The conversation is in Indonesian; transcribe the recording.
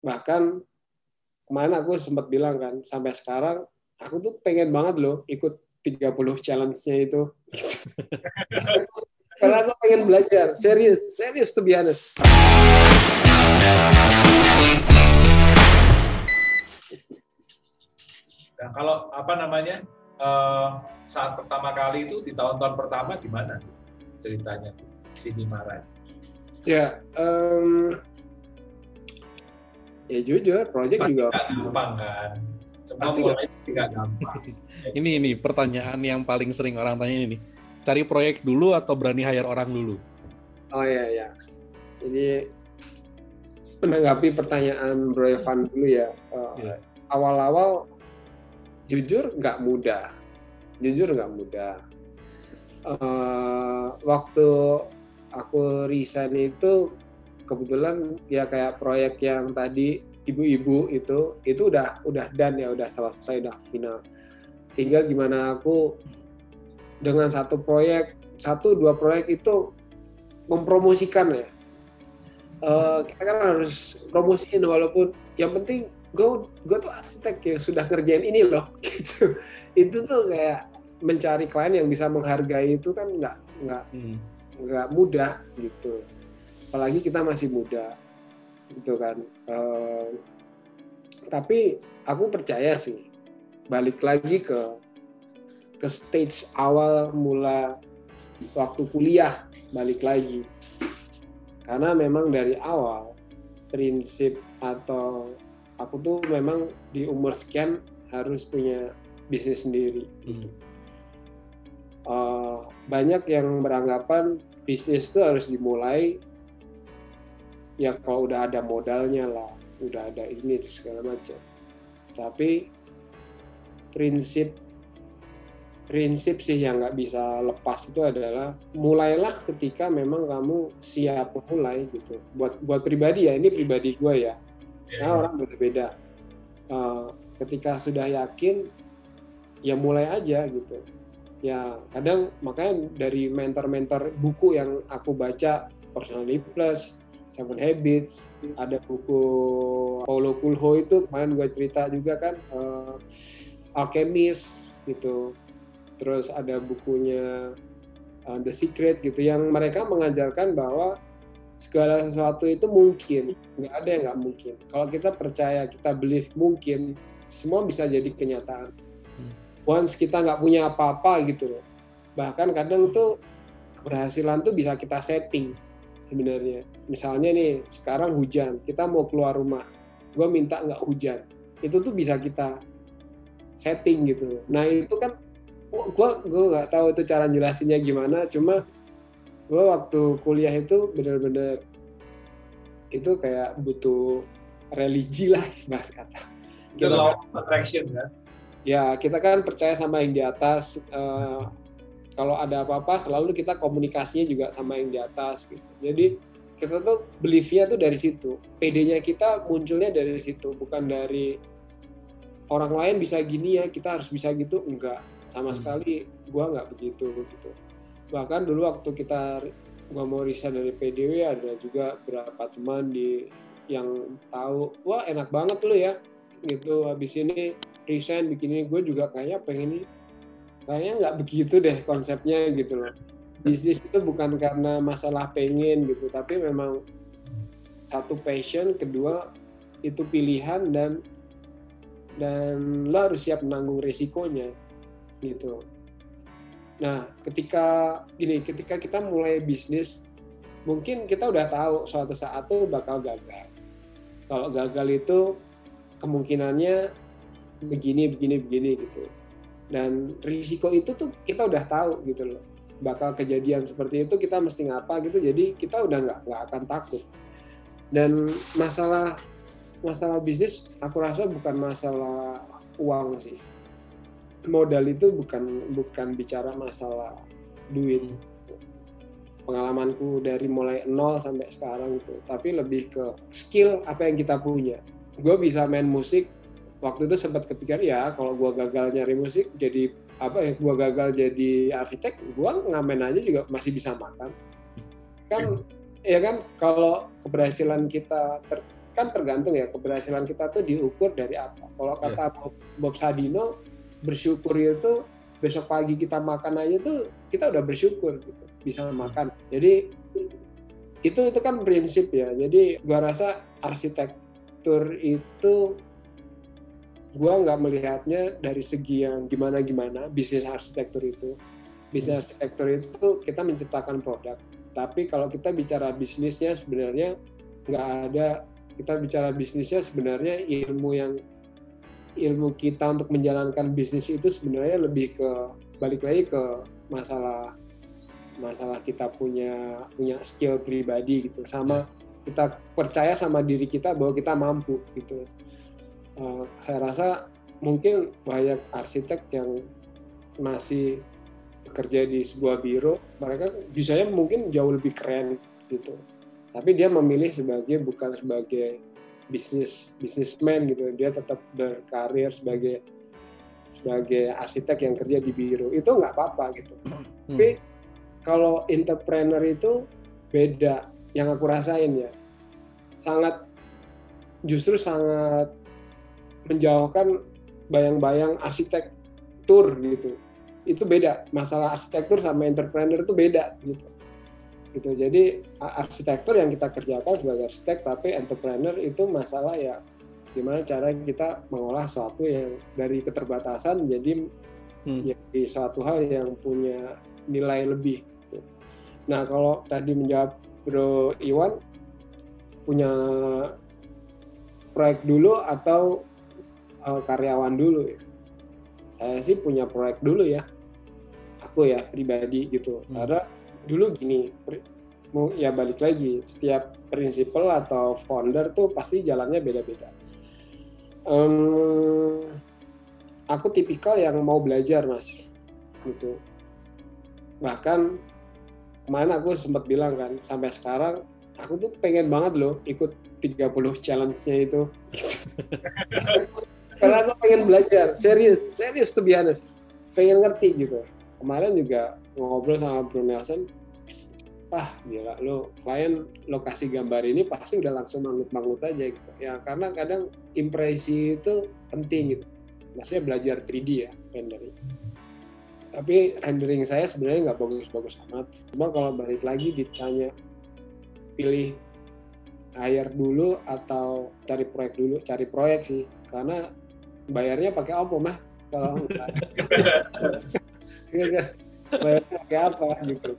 Bahkan kemarin aku sempat bilang kan, sampai sekarang aku tuh pengen banget loh ikut 30 challenge-nya itu. Karena aku pengen belajar, serius to be honest. Nah, kalau saat pertama kali itu di tahun-tahun pertama gimana ceritanya Sini Marai? Ya, ya jujur, project juga nggak gampang kan. Semua pasti mulai nggak gampang. Ini pertanyaan yang paling sering orang tanya ini. Cari proyek dulu atau berani hire orang dulu? Oh ya. Jadi menanggapi pertanyaan Bro Evan dulu ya. Awal-awal jujur nggak mudah. Waktu aku resign itu kebetulan ya kayak proyek yang tadi ibu-ibu itu udah done ya, udah selesai, udah final. Tinggal gimana aku dengan satu dua proyek itu mempromosikan ya. Kita kan harus promosiin, walaupun yang penting gue tuh arsitek yang sudah ngerjain ini loh gitu. Itu tuh kayak mencari klien yang bisa menghargai itu kan nggak mudah gitu, apalagi kita masih muda gitu kan. Tapi aku percaya sih, balik lagi ke stage awal mula waktu kuliah, balik lagi. Karena memang dari awal prinsip atau aku tuh memang di umur sekian harus punya bisnis sendiri. Banyak yang beranggapan bisnis itu harus dimulai ya kalau udah ada modalnya lah, udah ada ini segala macam. Tapi prinsip sih yang nggak bisa lepas itu adalah mulailah ketika memang kamu siap memulai gitu. Buat pribadi ya, ini pribadi gue ya. Nah, orang berbeda. Ketika sudah yakin, ya mulai aja gitu. Ya kadang makanya dari mentor-mentor buku yang aku baca, Personality Plus, Seven Habits, ada buku Paulo Coelho itu kemarin gue cerita juga kan, Alchemist gitu. Terus ada bukunya The Secret gitu, yang mereka mengajarkan bahwa segala sesuatu itu mungkin, nggak ada yang nggak mungkin. Kalau kita percaya, kita believe mungkin, semua bisa jadi kenyataan. Once kita nggak punya apa-apa gitu loh. Bahkan kadang tuh keberhasilan tuh bisa kita setting sebenarnya. Misalnya nih, sekarang hujan, kita mau keluar rumah, gue minta nggak hujan. Itu tuh bisa kita setting gitu loh. Nah itu kan gue nggak tahu itu cara jelasinnya gimana, cuma gue waktu kuliah itu benar-benar itu kayak butuh religi lah, bahas kata. The law of attraction kan? Ya kita kan percaya sama yang di atas. Kalau ada apa-apa selalu kita komunikasinya juga sama yang di atas gitu. Jadi kita tuh belief-nya tuh dari situ. PD-nya kita munculnya dari situ, bukan dari orang lain bisa gini ya, kita harus bisa gitu. Enggak. Sama sekali gue nggak begitu gitu. Bahkan dulu waktu gue mau resign dari PDW, ada juga beberapa teman yang tahu, wah enak banget lu ya gitu, habis ini resign bikin ini. Gue juga kayaknya nggak begitu deh konsepnya gitu loh. Bisnis itu bukan karena masalah pengen gitu, tapi memang satu passion, kedua itu pilihan, dan lo harus siap menanggung resikonya gitu. Nah, ketika kita mulai bisnis, mungkin kita udah tahu suatu saat tuh bakal gagal. Kalau gagal itu kemungkinannya begini gitu. Dan risiko itu tuh kita udah tahu gitu loh. Bakal kejadian seperti itu, kita mesti ngapa gitu. Jadi kita udah nggak akan takut. Dan masalah bisnis, aku rasa bukan masalah uang sih. Modal itu bukan bicara masalah duit. Pengalamanku dari mulai 0 sampai sekarang itu, tapi lebih ke skill apa yang kita punya. Gue bisa main musik, waktu itu sempat kepikir ya kalau gue gagal nyari musik jadi gue gagal jadi arsitek, gue ngamen aja juga masih bisa makan kan. Ya kan, kalau keberhasilan kita kan tergantung ya, keberhasilan kita tuh diukur dari apa. Kalau kata Bob Sadino, bersyukur itu besok pagi kita makan aja tuh kita udah bersyukur gitu, bisa makan. Jadi itu kan prinsip ya. Jadi gua rasa arsitektur itu gua nggak melihatnya dari segi yang gimana-gimana. Bisnis arsitektur itu kita menciptakan produk. Tapi kalau kita bicara bisnisnya sebenarnya nggak ada. Kita bicara bisnisnya sebenarnya ilmu kita untuk menjalankan bisnis itu sebenarnya lebih ke balik lagi ke masalah kita punya skill pribadi gitu, sama kita percaya sama diri kita bahwa kita mampu gitu. Saya rasa mungkin banyak arsitek yang masih bekerja di sebuah biro, mereka bisanya mungkin jauh lebih keren gitu. Tapi dia memilih bukan sebagai bisnismen gitu, dia tetap berkarir sebagai arsitek yang kerja di biro, itu nggak apa-apa gitu. Tapi kalau entrepreneur itu beda, yang aku rasain ya, justru sangat menjauhkan bayang-bayang arsitektur gitu. Itu beda, masalah arsitektur sama entrepreneur itu beda gitu. Jadi arsitektur yang kita kerjakan sebagai arsitek, tapi entrepreneur itu masalah ya gimana cara kita mengolah sesuatu yang dari keterbatasan jadi suatu hal yang punya nilai lebih gitu. Nah, kalau tadi menjawab Bro Iwan, punya proyek dulu atau karyawan dulu ya? Saya sih punya proyek dulu ya, aku ya pribadi gitu. Karena dulu gini, ya balik lagi, setiap prinsipal atau founder tuh pasti jalannya beda-beda. Aku tipikal yang mau belajar, Mas, gitu. Bahkan kemarin aku sempat bilang kan, sampai sekarang aku tuh pengen banget loh ikut 30 challenge-nya itu. Karena aku pengen belajar, serius to be honest, pengen ngerti gitu. Kemarin juga ngobrol sama Bro Nelson, gila lo, klien lokasi gambar ini pasti udah langsung mangut-mangut aja gitu. Ya karena kadang impresi itu penting gitu. Maksudnya belajar 3D ya, rendering. Tapi rendering saya sebenarnya nggak bagus-bagus amat. Cuma kalau balik lagi ditanya pilih hire dulu atau cari proyek dulu, cari proyek sih. Karena bayarnya pakai apa, Mas? Kalau enggak. Bayarnya pakai apa gitu.